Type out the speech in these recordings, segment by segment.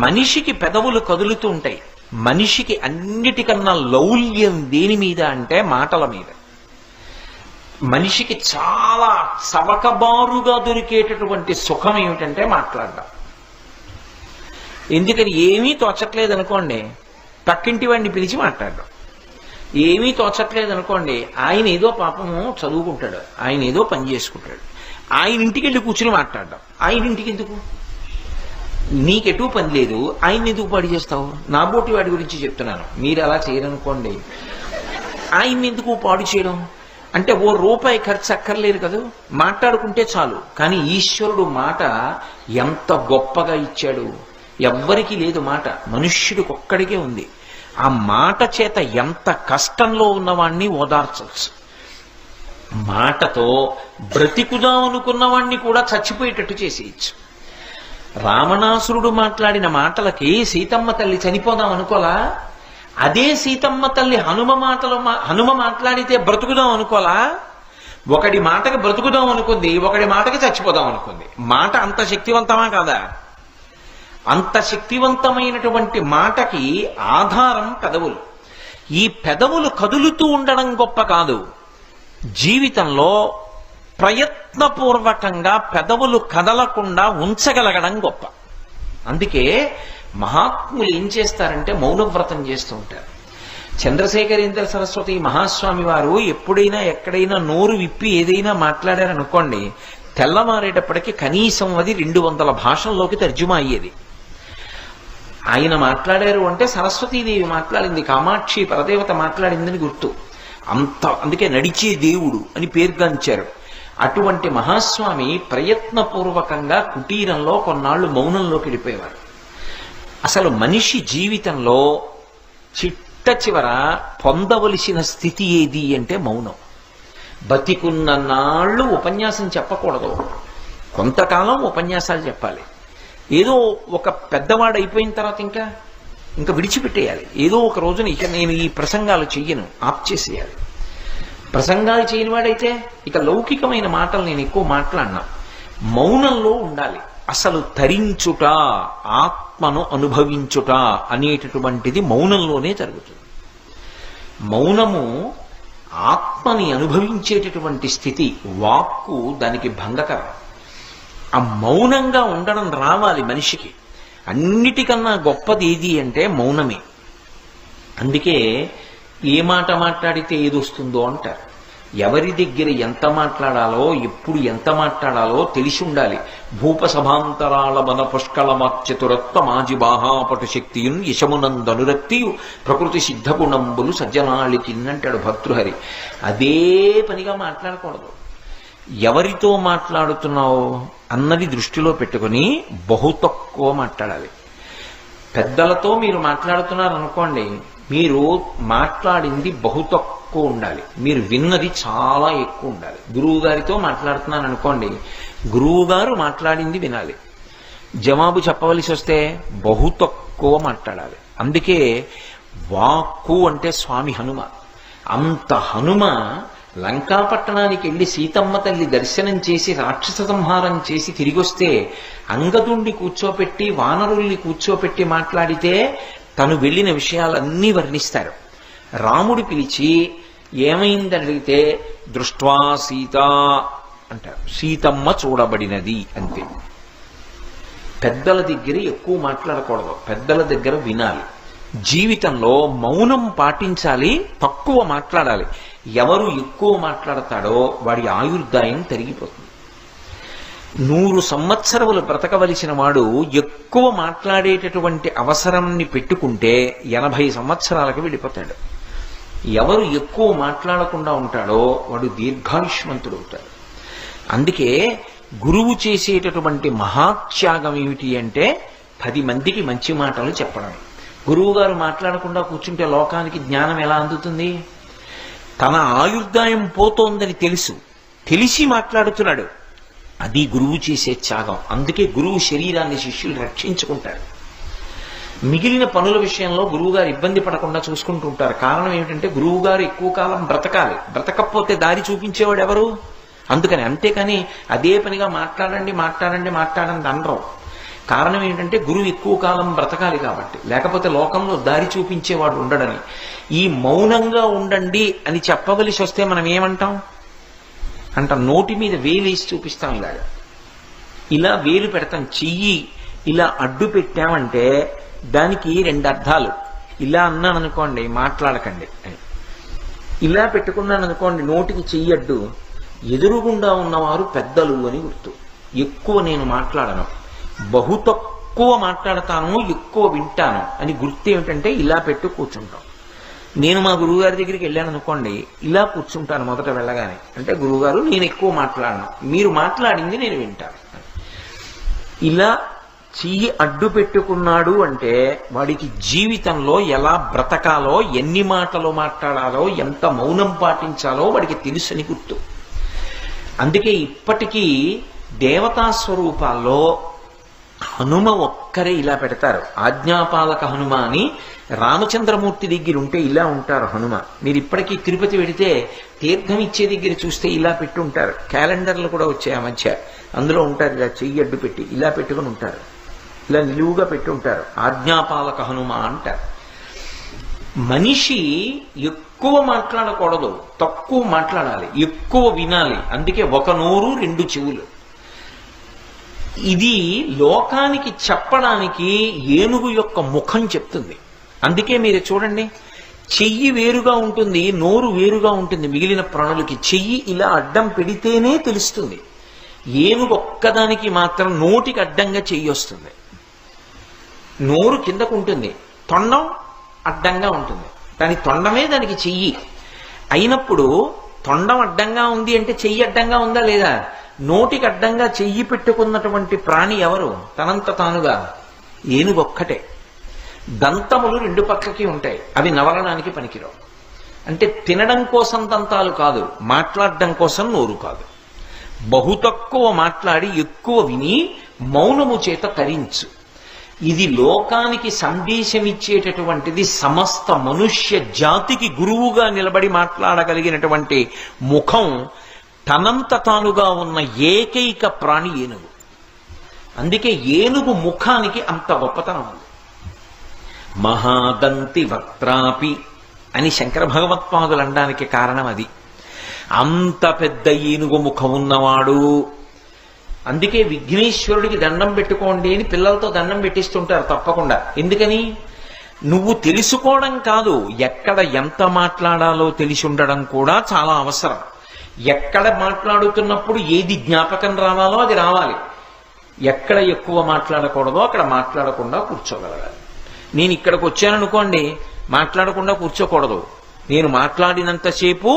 మనిషికి పెదవులు కదులుతూ ఉంటాయి. మనిషికి అన్నిటికన్నా లౌల్యం దేని మీద అంటే మాటల మీద. మనిషికి చాలా చవకబారుగా దొరికేటటువంటి సుఖం ఏమిటంటే మాట్లాడడం. ఎందుకని ఏమీ తోచట్లేదు అనుకోండి, పక్కింటి వాడిని పిలిచి మాట్లాడడం. ఏమీ తోచట్లేదు అనుకోండి, ఆయన ఏదో పాపము చదువుకుంటాడు, ఆయన ఏదో పని చేసుకుంటాడు, ఆయన ఇంటికి వెళ్ళి కూర్చుని మాట్లాడడం. ఆయన ఇంటికి ఎందుకు? నీకెటూ పని లేదు, ఆయన ఎందుకు పాడు చేస్తావు? నా బోటి వాడి గురించి చెప్తున్నాను, మీరు అలా చేయరనుకోండి. ఆయన్ని ఎందుకు పాడు చేయడం? అంటే ఓ రూపాయి ఖర్చు అక్కర్లేదు కదా, మాట్లాడుకుంటే చాలు. కానీ ఈశ్వరుడు మాట ఎంత గొప్పగా ఇచ్చాడు. ఎవ్వరికీ లేదు మాట, మనుష్యుడికి ఒక్కడికే ఉంది. ఆ మాట చేత ఎంత కష్టంలో ఉన్నవాణ్ణి ఓదార్చవచ్చు. మాటతో బ్రతికుదాం అనుకున్నవాణ్ణి కూడా చచ్చిపోయేటట్టు చేసేయచ్చు. రావణాసురుడు మాట్లాడిన మాటలకి సీతమ్మ తల్లి చనిపోదాం అనుకోలా? అదే సీతమ్మ తల్లి హనుమ మాట్లాడితే బ్రతుకుదాం అనుకోలా? ఒకడి మాటకి బ్రతుకుదాం అనుకుంది, ఒకడి మాటకి చచ్చిపోదాం అనుకుంది. మాట అంత శక్తివంతమా కాదా? అంత శక్తివంతమైనటువంటి మాటకి ఆధారం పెదవులు. ఈ పెదవులు కదులుతూ ఉండడం గొప్ప కాదు, జీవితంలో ప్రయత్నపూర్వకంగా పెదవులు కదలకుండా ఉంచగలగడం గొప్ప. అందుకే మహాత్ములు ఏం చేస్తారంటే మౌనవ్రతం చేస్తూ ఉంటారు. చంద్రశేఖరేంద్ర సరస్వతి మహాస్వామి వారు ఎప్పుడైనా ఎక్కడైనా నోరు విప్పి ఏదైనా మాట్లాడారనుకోండి, తెల్లమారేటప్పటికి కనీసం అది 200 భాషల్లోకి తర్జుమా అయ్యేది. ఆయన మాట్లాడారు అంటే సరస్వతీదేవి మాట్లాడింది, కామాక్షి పరదేవత మాట్లాడిందని గుర్తు. అందుకే నడిచే దేవుడు అని పేరుగాంచారు. అటువంటి మహాస్వామి ప్రయత్నపూర్వకంగా కుటీరంలో కొన్నాళ్లు మౌనంలోకి వెళ్ళిపోయేవారు. అసలు మనిషి జీవితంలో చిట్ట చివర పొందవలసిన స్థితి ఏది అంటే మౌనం. బతికున్న నాళ్ళు ఉపన్యాసం చెప్పకూడదు, కొంతకాలం ఉపన్యాసాలు చెప్పాలి. ఏదో ఒక పెద్దవాడు అయిపోయిన తర్వాత ఇంకా విడిచిపెట్టేయాలి. ఏదో ఒక రోజున ఇక నేను ఈ ప్రసంగాలు చెయ్యను, ఆప్ చేసేయాలి. ప్రసంగాలు చేయని వాడైతే ఇక లౌకికమైన మాటలు నేను ఎక్కువ మాట్లాడినా. మౌనంలో ఉండాలి. అసలు తరించుట, ఆత్మను అనుభవించుట అనేటటువంటిది మౌనంలోనే జరుగుతుంది. మౌనము ఆత్మని అనుభవించేటటువంటి స్థితి. వాక్కు దానికి భంగకరం. ఆ మౌనంగా ఉండడం రావాలి మనిషికి. అన్నిటికన్నా గొప్పది ఏది అంటే మౌనమే. అందుకే ఏ మాట మాట్లాడితే ఏదొస్తుందో అంటారు. ఎవరి దగ్గర ఎంత మాట్లాడాలో, ఎప్పుడు ఎంత మాట్లాడాలో తెలిసి ఉండాలి. భూపసభాంతరాళ మన పుష్కళమాచతురత్వ మాజి బాహాపటు శక్తియున్ యశమునందనురక్తియు ప్రకృతి సిద్ధగుణంబులు సజ్జనాళికిన్నంటాడు భర్తృహరి. అదే పనిగా మాట్లాడకూడదు. ఎవరితో మాట్లాడుతున్నావు అన్నది దృష్టిలో పెట్టుకుని బహు తక్కువ మాట్లాడాలి. పెద్దలతో మీరు మాట్లాడుతున్నారనుకోండి, మీరు మాట్లాడింది బహు తక్కువ ఉండాలి, మీరు విన్నది చాలా ఎక్కువ ఉండాలి. గురువు గారితో మాట్లాడుతున్నాను అనుకోండి, గురువు గారు మాట్లాడింది వినాలి. జవాబు చెప్పవలసి వస్తే బహు తక్కువ మాట్లాడాలి. అందుకే వాక్కు అంటే స్వామి హనుమ. అంత హనుమ లంకాపట్టణానికి వెళ్లి సీతమ్మ తల్లి దర్శనం చేసి రాక్షస సంహారం చేసి తిరిగొస్తే అంగదుణ్ణి కూర్చోపెట్టి వానరుల్ని కూర్చోపెట్టి మాట్లాడితే తను వెళ్ళిన విషయాలన్నీ వర్ణిస్తారు. రాముడు పిలిచి ఏమైందని అడిగితే దృష్ట్వా సీత అంటారు. సీతమ్మ చూడబడినది అంతే. పెద్దల దగ్గర ఎక్కువ మాట్లాడకూడదు, పెద్దల దగ్గర వినాలి. జీవితంలో మౌనం పాటించాలి, తక్కువ మాట్లాడాలి. ఎవరు ఎక్కువ మాట్లాడతాడో వాడి ఆయుర్దాయం తరిగిపోతుంది. 100 సంవత్సరములు బ్రతకవలసిన వాడు ఎక్కువ మాట్లాడేటటువంటి అవసరాన్ని పెట్టుకుంటే 80 సంవత్సరాలకు వెళ్ళిపోతాడు. ఎవరు ఎక్కువ మాట్లాడకుండా ఉంటాడో వాడు దీర్ఘాయుష్మంతుడు అవుతాడు. అందుకే గురువు చేసేటటువంటి మహాత్యాగం ఏమిటి అంటే 10 మందికి మంచి మాటలు చెప్పడం. గురువు గారు మాట్లాడకుండా కూర్చుంటే లోకానికి జ్ఞానం ఎలా అందుతుంది? తన ఆయుర్దాయం పోతోందని తెలిసి మాట్లాడుతున్నాడు. అది గురువు చేసే త్యాగం. అందుకే గురువు శరీరాన్ని శిష్యులు రక్షించుకుంటారు. మిగిలిన పనుల విషయంలో గురువుగారు ఇబ్బంది పడకుండా చూసుకుంటూ ఉంటారు. కారణం ఏమిటంటే గురువుగారు ఎక్కువ కాలం బ్రతకాలి, బ్రతకపోతే దారి చూపించేవాడు ఎవరు? అందుకని. అంతేకాని అదే పనిగా మాట్లాడండి అనరు. కారణం ఏంటంటే గురువు ఎక్కువ కాలం బ్రతకాలి కాబట్టి, లేకపోతే లోకంలో దారి చూపించేవాడు ఉండడని. ఈ మౌనంగా ఉండండి అని చెప్పవలసి వస్తే మనం ఏమంటాం నోటి మీద వేలేసి చూపిస్తాం. ఇలా వేలు పెడతాం. చెయ్యి ఇలా అడ్డు పెట్టామంటే దానికి రెండు అర్థాలు. ఇలా అన్నాను అనుకోండి మాట్లాడకండి అని, ఇలా పెట్టుకున్నాను అనుకోండి నోటికి చెయ్యి అడ్డు, ఎదురుగుండా ఉన్నవారు పెద్దలు అని గుర్తు. ఎక్కువ నేను మాట్లాడను, బహు తక్కువ మాట్లాడతాను, ఎక్కువ వింటాను అని గుర్తు. ఏమిటంటే ఇలా పెట్టు కూర్చుంటాం. నేను మా గురువుగారి దగ్గరికి వెళ్ళాను అనుకోండి, ఇలా కూర్చుంటాను మొదట వెళ్ళగానే. అంటే గురువుగారు నేను ఎక్కువ మాట్లాడను, మీరు మాట్లాడింది నేను వింటాను. ఇలా చెయ్యి అడ్డు పెట్టుకున్నాడు అంటే వాడికి జీవితంలో ఎలా బ్రతకాలో, ఎన్ని మాటలు మాట్లాడాలో, ఎంత మౌనం పాటించాలో వాడికి తెలుసని గుర్తు. అందుకే ఇప్పటికీ దేవతా స్వరూపాల్లో హనుమ ఒక్కరే ఇలా పెడతారు. ఆజ్ఞాపాలక హనుమ అని రామచంద్రమూర్తి దగ్గర ఉంటే ఇలా ఉంటారు హనుమ. మీరు ఇప్పటికీ తిరుపతి వెడితే తీర్థం ఇచ్చే దగ్గర చూస్తే ఇలా పెట్టి ఉంటారు. క్యాలెండర్లు కూడా వచ్చాయి ఆ మధ్య, అందులో ఉంటారు. ఇలా చెయ్యి అడ్డు పెట్టి ఇలా పెట్టుకుని ఉంటారు, ఇలా నిలువుగా పెట్టి ఉంటారు. ఆజ్ఞాపాలక హనుమ అంటారు. మనిషి ఎక్కువ మాట్లాడకూడదు, తక్కువ మాట్లాడాలి, ఎక్కువ వినాలి. అందుకే ఒక నోరు రెండు చెవులు. ఇది లోకానికి చెప్పడానికి ఏనుగు యొక్క ముఖం చెప్తుంది. అందుకే మీరు చూడండి, చెయ్యి వేరుగా ఉంటుంది, నోరు వేరుగా ఉంటుంది. మిగిలిన ప్రాణులకి చెయ్యి ఇలా అడ్డం పెడితేనే తెలుస్తుంది. ఏనుగు ఒక్కదానికి మాత్రం నోటికి అడ్డంగా చెయ్యి వస్తుంది. నోరు కిందకు ఉంటుంది, తొండం అడ్డంగా ఉంటుంది. దాని తొండమే దానికి చెయ్యి అయినప్పుడు, తొండం అడ్డంగా ఉంది అంటే చెయ్యి అడ్డంగా ఉందా లేదా? నోటికి అడ్డంగా చెయ్యి పెట్టుకున్నటువంటి ప్రాణి ఎవరు? తనంత తానుగా ఏనుగొక్కటే. దంతములు రెండు పక్కకి ఉంటాయి, అవి నవలడానికి పనికిరావు. అంటే తినడం కోసం దంతాలు కాదు, మాట్లాడడం కోసం నోరు కాదు. బహు తక్కువ మాట్లాడి ఎక్కువ విని మౌనము చేత తరించు. ఇది లోకానికి సందేశమిచ్చేటటువంటిది. సమస్త మనుష్య జాతికి గురువుగా నిలబడి మాట్లాడగలిగినటువంటి ముఖం తనంత తానుగా ఉన్న ఏకైక ప్రాణి ఏనుగు. అందుకే ఏనుగు ముఖానికి అంత గొప్పతనం ఉంది. మహాదంతి వక్త్రాపి అని శంకర భగవత్పాదులు అనడానికి కారణం అది. అంత పెద్ద ఏనుగు ముఖం ఉన్నవాడు. అందుకే విఘ్నేశ్వరుడికి దండం పెట్టుకోండి అని పిల్లలతో దండం పెట్టిస్తుంటారు తప్పకుండా. ఎందుకని? నువ్వు తెలుసుకోవడం కాదు, ఎక్కడ ఎంత మాట్లాడాలో తెలిసి ఉండడం కూడా చాలా అవసరం. ఎక్కడ మాట్లాడుతున్నప్పుడు ఏది జ్ఞాపకం రావాలో అది రావాలి. ఎక్కడ ఎక్కువ మాట్లాడకూడదో అక్కడ మాట్లాడకుండా కూర్చోగలగాలి. నేను ఇక్కడికి వచ్చాననుకోండి, మాట్లాడకుండా కూర్చోకూడదు. నేను మాట్లాడినంతసేపు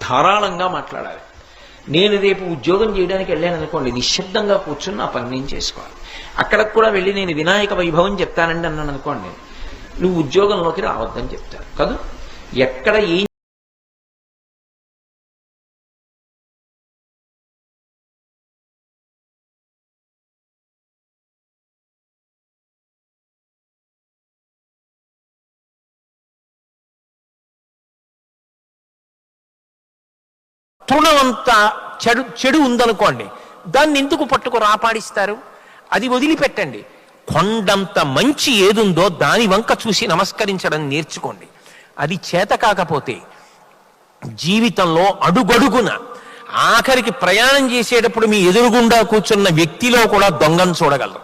ధారాళంగా మాట్లాడాలి. నేను రేపు ఉద్యోగం చేయడానికి వెళ్ళాను అనుకోండి, నిశ్శబ్దంగా కూర్చుని నా పని నేను చేసుకోవాలి. అక్కడికి కూడా వెళ్ళి నేను వినాయక వైభవం చెప్తానండి అన్నాను అనుకోండి, నువ్వు ఉద్యోగంలోకి రావద్దని చెప్తారు కదా. ఎక్కడ ఏం తృణమంతా చెడు ఉందనుకోండి, దాన్ని ఎందుకు పట్టుకు రాపాడిస్తారు? అది వదిలిపెట్టండి. కొండంత మంచి ఏదుందో దాని వంక చూసి నమస్కరించడం నేర్చుకోండి. అది చేత కాకపోతే జీవితంలో అడుగడుగున, ఆఖరికి ప్రయాణం చేసేటప్పుడు మీ ఎదురుగుండా కూర్చున్న వ్యక్తిలో కూడా దొంగను చూడగలరు.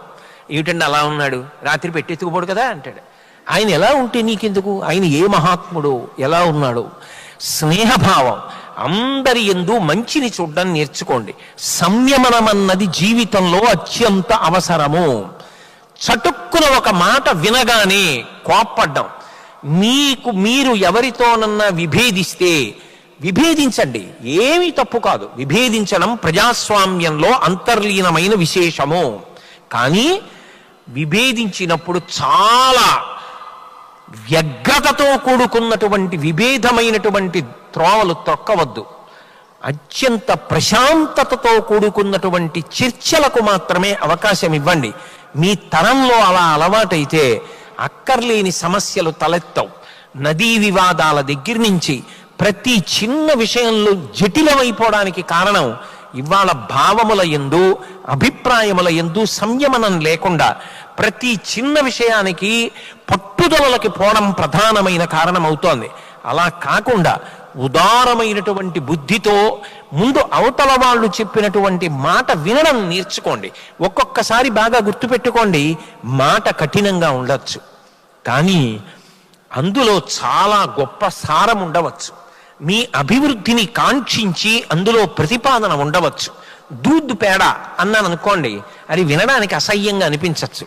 ఏమిటండి అలా ఉన్నాడు, రాత్రి పెట్టెత్తుకుపోడు కదా అంటాడు. ఆయన ఎలా ఉంటే నీకెందుకు? ఆయన ఏ మహాత్ముడు, ఎలా ఉన్నాడు? స్నేహభావం, అందరి యందు మంచిని చూడడం నేర్చుకోండి. సంయమనమన్నది జీవితంలో అత్యంత అవసరము. చటుక్కున ఒక మాట వినగానే కోప్పడ్డం. మీరు ఎవరితోనన్నా విభేదిస్తే విభేదించండి, ఏమీ తప్పు కాదు. విభేదించడం ప్రజాస్వామ్యంలో అంతర్లీనమైన విశేషము. కానీ విభేదించినప్పుడు చాలా వ్యగ్రతతో కూడుకున్నటువంటి విభేదమైనటువంటి త్రోవలు తొక్కవద్దు. అత్యంత ప్రశాంతతతో కూడుకున్నటువంటి చర్చలకు మాత్రమే అవకాశం ఇవ్వండి. మీ తరంలో అలా అలవాటైతే అక్కర్లేని సమస్యలు తలెత్తవు. నదీ వివాదాల దగ్గర నుంచి ప్రతి చిన్న విషయంలో జటిలమైపోవడానికి కారణం ఇవాళ భావముల యందు, అభిప్రాయముల యందు సంయమనం లేకుండా ప్రతి చిన్న విషయానికి పట్టుదలకి పోవడం ప్రధానమైన కారణం అవుతోంది. అలా కాకుండా ఉదారమైనటువంటి బుద్ధితో ముందు అవతల వాళ్ళు చెప్పినటువంటి మాట వినడం నేర్చుకోండి. ఒక్కొక్కసారి బాగా గుర్తుపెట్టుకోండి, మాట కఠినంగా ఉండొచ్చు, కానీ అందులో చాలా గొప్ప సారం ఉండవచ్చు. మీ అభివృద్ధిని కాంక్షించి అందులో ప్రతిపాదన ఉండవచ్చు. దూద్ పేడ అన్నాను అనుకోండి, అది వినడానికి అసహ్యంగా అనిపించవచ్చు.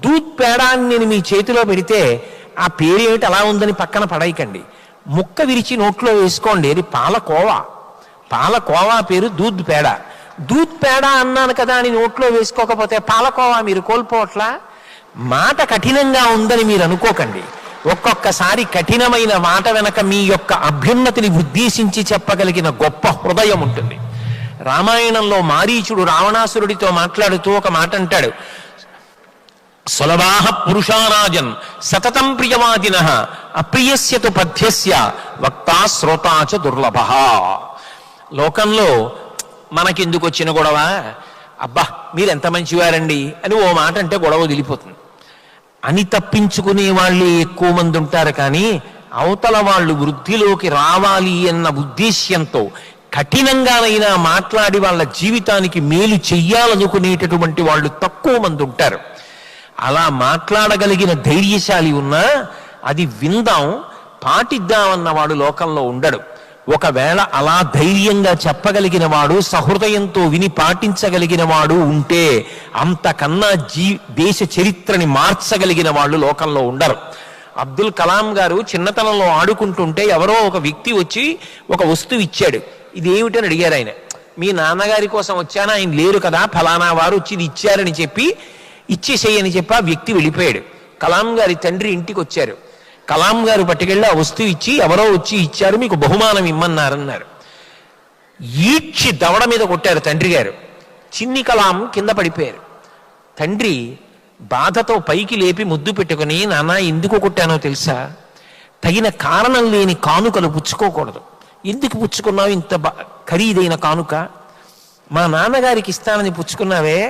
దూద్ పేడ అని నేను మీ చేతిలో పెడితే ఆ పేరు ఏమిటి అలా ఉందని పక్కన పడేయకండి. ముక్క విరిచి నోట్లో వేసుకోండి, అది పాలకోవా. పాలకోవా పేరు దూద్ పేడ. దూద్ పేడ అన్నాను కదా అని నోట్లో వేసుకోకపోతే పాలకోవా మీరు కోల్పోవట్లా? మాట కఠినంగా ఉందని మీరు అనుకోకండి. ఒక్కొక్కసారి కఠినమైన మాట వెనక మీ యొక్క అభ్యున్నతిని ఉద్దేశించి చెప్పగలిగిన గొప్ప హృదయం ఉంటుంది. రామాయణంలో మారీచుడు రావణాసురుడితో మాట్లాడుతూ ఒక మాట అంటాడు, సులభాః పురుషారాజన్ సతతం ప్రియవాదినః అప్రియస్యతు పథ్యస్య వక్తా శ్రోతాచ దుర్లభః. లోకంలో మనకెందుకు వచ్చిన గొడవ, అబ్బా మీరెంత మంచివారండి అని ఓ మాట అంటే గొడవ వదిలిపోతుంది అని తప్పించుకునే వాళ్ళే ఎక్కువ మంది ఉంటారు. కానీ అవతల వాళ్ళు వృద్ధిలోకి రావాలి అన్న ఉద్దేశ్యంతో కఠినంగానైనా మాట్లాడి వాళ్ళ జీవితానికి మేలు చెయ్యాలనుకునేటటువంటి వాళ్ళు తక్కువ మంది ఉంటారు. అలా మాట్లాడగలిగిన ధైర్యశాలి ఉన్నా అది విందాం పాటిద్దామన్నవాడు లోకంలో ఉండడు. ఒకవేళ అలా ధైర్యంగా చెప్పగలిగిన వాడు, సహృదయంతో విని పాటించగలిగిన వాడు ఉంటే అంతకన్నా దేశ చరిత్రని మార్చగలిగిన వాళ్ళు లోకంలో ఉండరు. అబ్దుల్ కలాం గారు చిన్నతనంలో ఆడుకుంటుంటే ఎవరో ఒక వ్యక్తి వచ్చి ఒక వస్తువు ఇచ్చాడు. ఇది ఏమిటని అడిగారు ఆయన. మీ నాన్నగారి కోసం వచ్చాను, ఆయన లేరు కదా, ఫలానా వారు వచ్చి ఇది ఇచ్చారని చెప్పి ఇచ్చేసేయని చెప్పి ఆ వ్యక్తి వెళ్ళిపోయాడు. కలాం గారి తండ్రి ఇంటికి వచ్చారు. కలాం గారు పట్టుకెళ్ళి ఆ వస్తువు ఇచ్చి ఎవరో వచ్చి ఇచ్చారు, మీకు బహుమానం ఇమ్మన్నారన్నారు. ఈడ్చి దవడ మీద కొట్టారు తండ్రి గారు. చిన్ని కలాం కింద పడిపోయారు. తండ్రి బాధతో పైకి లేపి ముద్దు పెట్టుకుని, నాన్న ఎందుకు కొట్టానో తెలుసా, తగిన కారణం లేని కానుకలు పుచ్చుకోకూడదు. ఎందుకు పుచ్చుకున్నావు ఇంత ఖరీదైన కానుక? మా నాన్నగారికి ఇస్తానని పుచ్చుకున్నావే,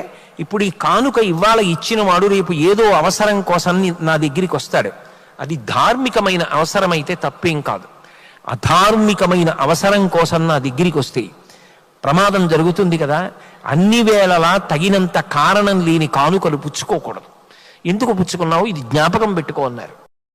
ఇప్పుడు ఈ కానుక ఇవాళ ఇచ్చిన వాడు రేపు ఏదో అవసరం కోసం నా దగ్గరికి వస్తాడు. అది ధార్మికమైన అవసరమైతే తప్పేం కాదు. అధార్మికమైన అవసరం కోసం నా దగ్గరికి వస్తే ప్రమాదం జరుగుతుంది కదా. అన్ని వేళలా తగినంత కారణం లేని కానుకలు పుచ్చుకోకూడదు. ఎందుకు పుచ్చుకున్నావు, ఇది జ్ఞాపకం పెట్టుకో అన్నారు.